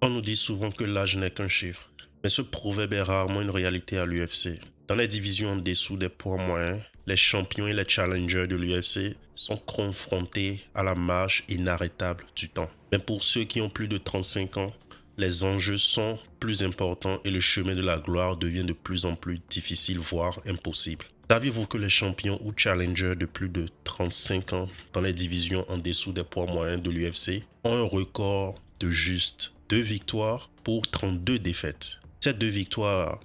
On nous dit souvent que l'âge n'est qu'un chiffre, mais ce proverbe est rarement une réalité à l'UFC. Dans les divisions en dessous des poids moyens, les champions et les challengers de l'UFC sont confrontés à la marche inarrêtable du temps. Mais pour ceux qui ont plus de 35 ans, les enjeux sont plus importants et le chemin de la gloire devient de plus en plus difficile, voire impossible. Saviez-vous que les champions ou challengers de plus de 35 ans dans les divisions en dessous des poids moyens de l'UFC ont un record de juste 2 victoires pour 32 défaites? Ces 2 victoires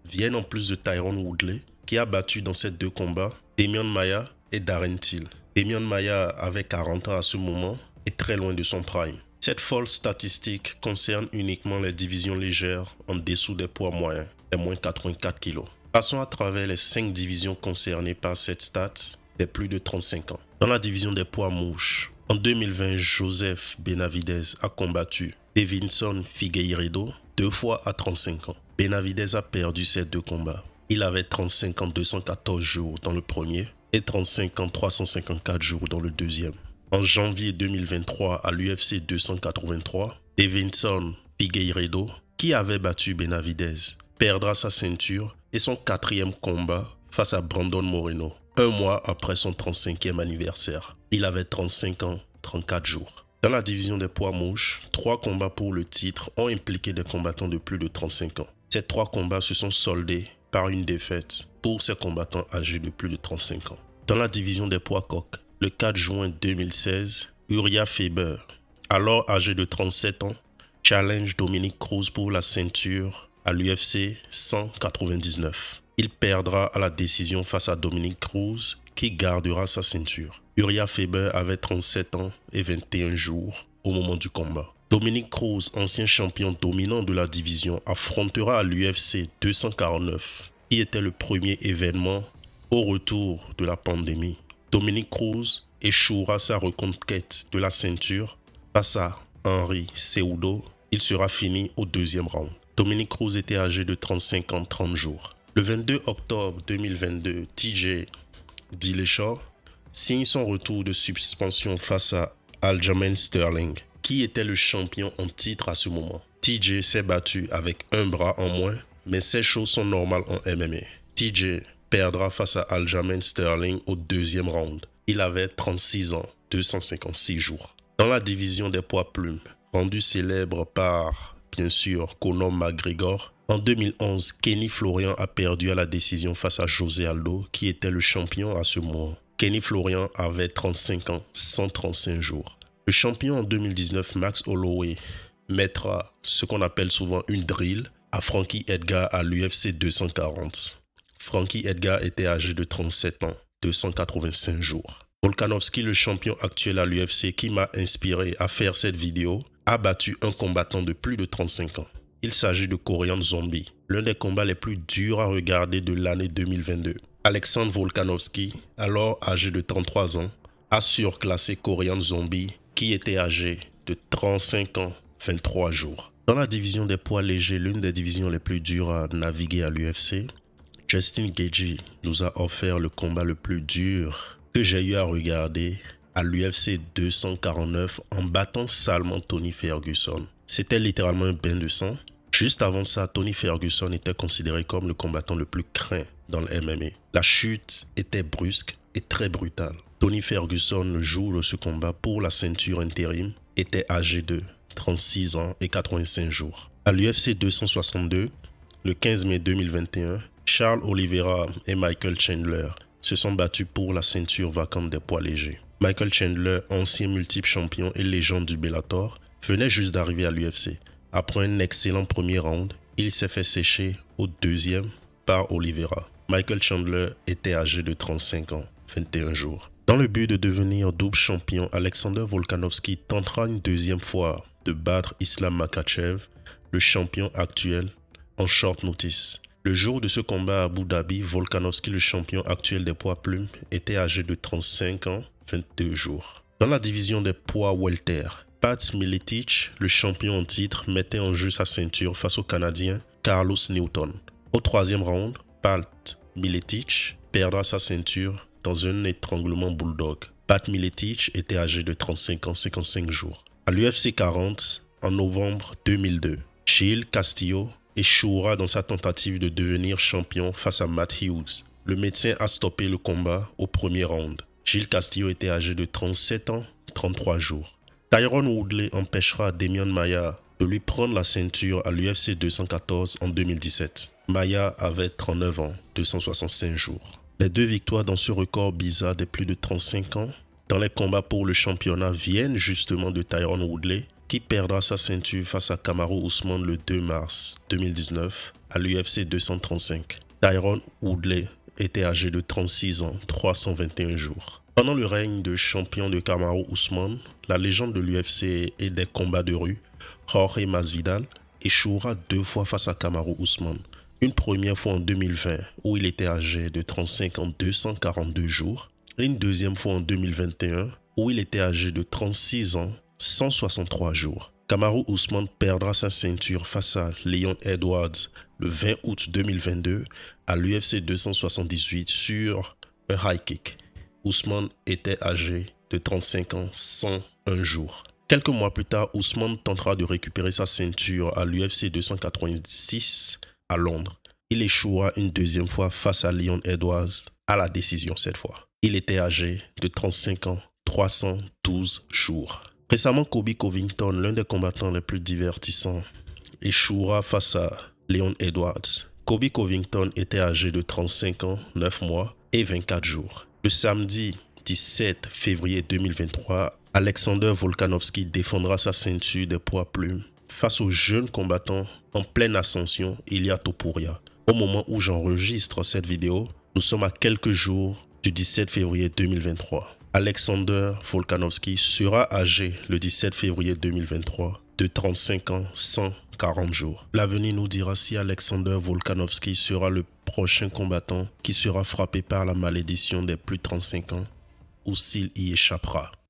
viennent en plus de Tyron Woodley, qui a battu dans ces 2 combats Demian Maia et Darren Till. Demian Maia avait 40 ans à ce moment et très loin de son prime. Cette folle statistique concerne uniquement les divisions légères en dessous des poids moyens, les moins 84 kg. Passons à travers les 5 divisions concernées par cette stat des plus de 35 ans. Dans la division des poids mouches, en 2020, Joseph Benavidez a combattu Deiveson Figueiredo 2 fois à 35 ans. Benavidez a perdu ces 2 combats. Il avait 35 ans 214 jours dans le premier et 35 ans 354 jours dans le deuxième. En janvier 2023 à l'UFC 283, Deiveson Figueiredo, qui avait battu Benavidez, perdra sa ceinture et son 4e combat face à Brandon Moreno, 1 mois après son 35e anniversaire. Il avait 35 ans 34 jours. Dans la division des poids mouches, 3 combats pour le titre ont impliqué des combattants de plus de 35 ans. Ces 3 combats se sont soldés par une défaite pour ces combattants âgés de plus de 35 ans. Dans la division des poids coqs, le 4 juin 2016, Urijah Faber, alors âgé de 37 ans, challenge Dominick Cruz pour la ceinture à l'UFC 199. Il perdra à la décision face à Dominick Cruz, qui gardera sa ceinture. Urijah Faber avait 37 ans et 21 jours au moment du combat. Dominick Cruz, ancien champion dominant de la division, affrontera à l'UFC 249, qui était le premier événement au retour de la pandémie. Dominick Cruz échouera sa reconquête de la ceinture face à Henry Cejudo. Il sera fini au 2e round. Dominick Cruz était âgé de 35 ans 30 jours. Le 22 octobre 2022, TJ Dillashaw signe son retour de suspension face à Aljamain Sterling, qui était le champion en titre à ce moment. TJ s'est battu avec un bras en moins, mais ces choses sont normales en MMA. TJ perdra face à Aljamain Sterling au 2e round. Il avait 36 ans, 256 jours. Dans la division des poids plumes, rendu célèbre par, bien sûr, Conor McGregor, en 2011, Kenny Florian a perdu à la décision face à José Aldo, qui était le champion à ce moment. Kenny Florian avait 35 ans, 135 jours. Le champion en 2019, Max Holloway, mettra ce qu'on appelle souvent une drill à Frankie Edgar à l'UFC 240. Frankie Edgar était âgé de 37 ans, 285 jours. Volkanovski, le champion actuel à l'UFC qui m'a inspiré à faire cette vidéo, a battu un combattant de plus de 35 ans. Il s'agit de Korean Zombie, l'un des combats les plus durs à regarder de l'année 2022. Alexandre Volkanovski, alors âgé de 33 ans, a surclassé Korean Zombie qui était âgé de 35 ans, 23 jours. Dans la division des poids légers, l'une des divisions les plus dures à naviguer à l'UFC, Justin Gaethje nous a offert le combat le plus dur que j'ai eu à regarder à l'UFC 249 en battant salement Tony Ferguson. C'était littéralement un bain de sang. Juste avant ça, Tony Ferguson était considéré comme le combattant le plus craint dans le MMA. La chute était brusque et très brutale. Tony Ferguson, le jour de ce combat pour la ceinture intérim, était âgé de 36 ans et 85 jours. À l'UFC 262, le 15 mai 2021, Charles Oliveira et Michael Chandler se sont battus pour la ceinture vacante des poids légers. Michael Chandler, ancien multiple champion et légende du Bellator, venait juste d'arriver à l'UFC. Après un excellent premier round, il s'est fait sécher au 2e par Oliveira. Michael Chandler était âgé de 35 ans, 21 jours. Dans le but de devenir double champion, Alexander Volkanovski tentera une 2e fois de battre Islam Makhachev, le champion actuel, en short notice. Le jour de ce combat à Abu Dhabi, Volkanovski, le champion actuel des poids plumes, était âgé de 35 ans, 22 jours. Dans la division des poids welter, Pat Miletich, le champion en titre, mettait en jeu sa ceinture face au Canadien Carlos Newton. Au 3e round, Pat Miletich perdra sa ceinture dans un étranglement bulldog. Pat Miletich était âgé de 35 ans, 55 jours. À l'UFC 40, en novembre 2002. Gilles Castillo échouera dans sa tentative de devenir champion face à Matt Hughes. Le médecin a stoppé le combat au premier round. Gilles Castillo était âgé de 37 ans, 33 jours. Tyron Woodley empêchera Demian Maia de lui prendre la ceinture à l'UFC 214 en 2017. Maia avait 39 ans, 265 jours. Les deux victoires dans ce record bizarre des plus de 35 ans dans les combats pour le championnat viennent justement de Tyron Woodley, qui perdra sa ceinture face à Kamaru Usman le 2 mars 2019 à l'UFC 235. Tyron Woodley était âgé de 36 ans, 321 jours. Pendant le règne de champion de Kamaru Usman, la légende de l'UFC et des combats de rue, Jorge Masvidal, échouera 2 fois face à Kamaru Usman. Une première fois en 2020 où il était âgé de 35 ans, 242 jours. Et une deuxième fois en 2021 où il était âgé de 36 ans, 163 jours. Kamaru Usman perdra sa ceinture face à Leon Edwards le 20 août 2022 à l'UFC 278 sur un high kick. Usman était âgé de 35 ans, 101 jours. Quelques mois plus tard, Usman tentera de récupérer sa ceinture à l'UFC 286 à Londres. Il échouera une deuxième fois face à Leon Edwards à la décision cette fois. Il était âgé de 35 ans, 312 jours. Récemment, Colby Covington, l'un des combattants les plus divertissants, échouera face à Leon Edwards. Colby Covington était âgé de 35 ans, 9 mois et 24 jours. Le samedi 17 février 2023, Alexander Volkanovski défendra sa ceinture des poids plumes face au jeune combattant en pleine ascension, Ilia Topuria. Au moment où j'enregistre cette vidéo, nous sommes à quelques jours du 17 février 2023. Alexander Volkanovski sera âgé le 17 février 2023 de 35 ans, 140 jours. L'avenir nous dira si Alexander Volkanovski sera le prochain combattant qui sera frappé par la malédiction des plus de 35 ans ou s'il y échappera.